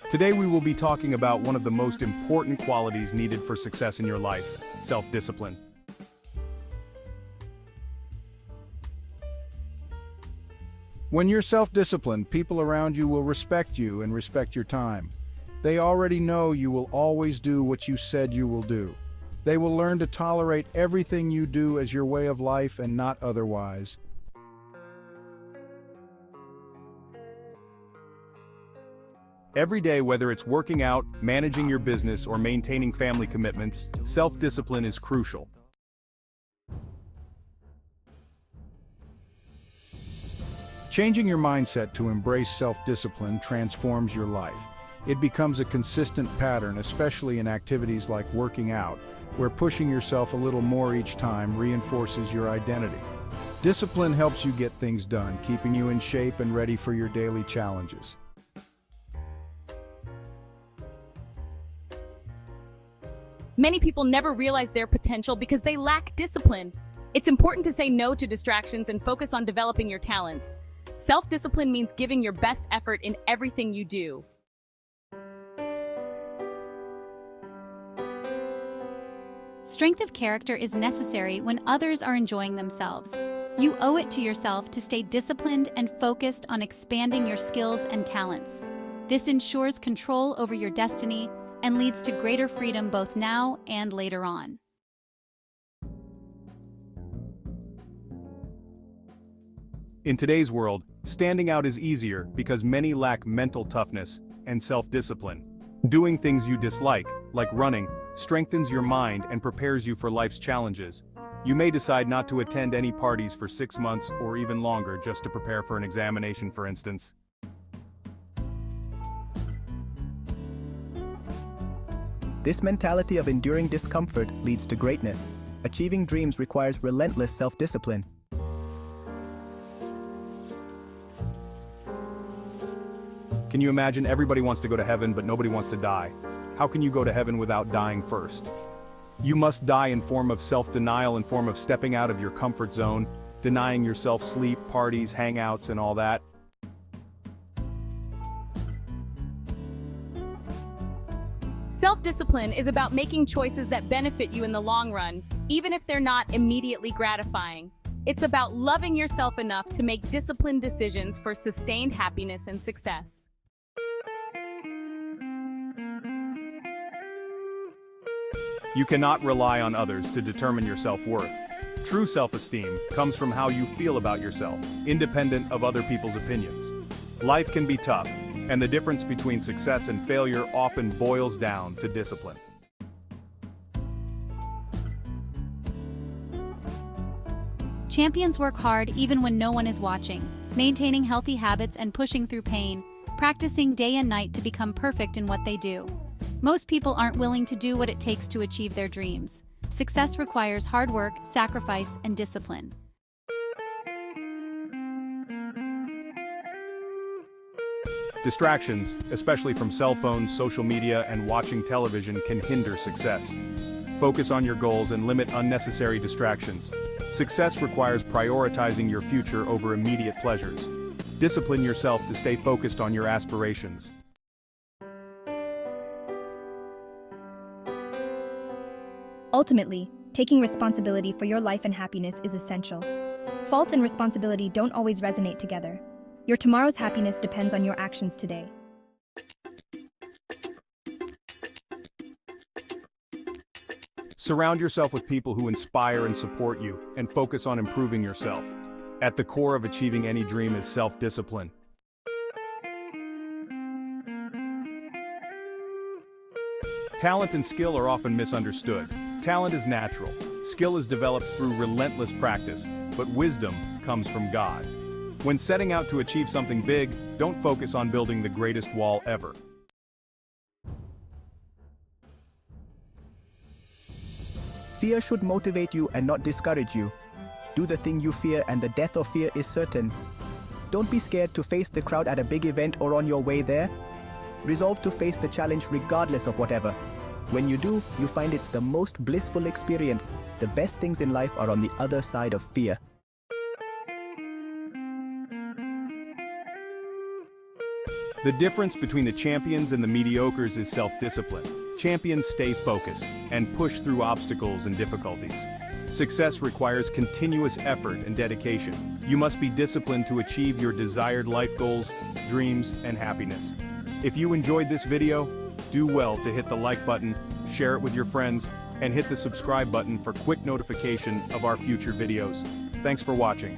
Today we will be talking about one of the most important qualities needed for success in your life, self-discipline. When you're self-disciplined, people around you will respect you and respect your time. They already know you will always do what you said you will do. They will learn to tolerate everything you do as your way of life and not otherwise. Every day, whether it's working out, managing your business, or maintaining family commitments, self-discipline is crucial. Changing your mindset to embrace self-discipline transforms your life. It becomes a consistent pattern, especially in activities like working out, where pushing yourself a little more each time reinforces your identity. Discipline helps you get things done, keeping you in shape and ready for your daily challenges. Many people never realize their potential because they lack discipline. It's important to say no to distractions and focus on developing your talents. Self-discipline means giving your best effort in everything you do. Strength of character is necessary when others are enjoying themselves. You owe it to yourself to stay disciplined and focused on expanding your skills and talents. This ensures control over your destiny and leads to greater freedom both now and later on. In today's world, standing out is easier because many lack mental toughness and self-discipline. Doing things you dislike, like running, strengthens your mind and prepares you for life's challenges. You may decide not to attend any parties for 6 months or even longer just to prepare for an examination, for instance. This mentality of enduring discomfort leads to greatness. Achieving dreams requires relentless self-discipline. Can you imagine everybody wants to go to heaven but nobody wants to die? How can you go to heaven without dying first? You must die in form of self-denial, in form of stepping out of your comfort zone, denying yourself sleep, parties, hangouts, and all that. Self-discipline is about making choices that benefit you in the long run, even if they're not immediately gratifying. It's about loving yourself enough to make disciplined decisions for sustained happiness and success. You cannot rely on others to determine your self-worth. True self-esteem comes from how you feel about yourself, independent of other people's opinions. Life can be tough, and the difference between success and failure often boils down to discipline. Champions work hard even when no one is watching, maintaining healthy habits and pushing through pain, practicing day and night to become perfect in what they do. Most people aren't willing to do what it takes to achieve their dreams. Success requires hard work, sacrifice, and discipline. Distractions, especially from cell phones, social media, and watching television, can hinder success. Focus on your goals and limit unnecessary distractions. Success requires prioritizing your future over immediate pleasures. Discipline yourself to stay focused on your aspirations. Ultimately, taking responsibility for your life and happiness is essential. Fault and responsibility don't always resonate together. Your tomorrow's happiness depends on your actions today. Surround yourself with people who inspire and support you, and focus on improving yourself. At the core of achieving any dream is self-discipline. Talent and skill are often misunderstood. Talent is natural. Skill is developed through relentless practice, but wisdom comes from God. When setting out to achieve something big, don't focus on building the greatest wall ever. Fear should motivate you and not discourage you. Do the thing you fear and the death of fear is certain. Don't be scared to face the crowd at a big event or on your way there. Resolve to face the challenge regardless of whatever. When you do, you find it's the most blissful experience. The best things in life are on the other side of fear. The difference between the champions and the mediocres is self-discipline. Champions stay focused and push through obstacles and difficulties. Success requires continuous effort and dedication. You must be disciplined to achieve your desired life goals, dreams, and happiness. If you enjoyed this video, do well to hit the like button, share it with your friends, and hit the subscribe button for quick notification of our future videos. Thanks for watching.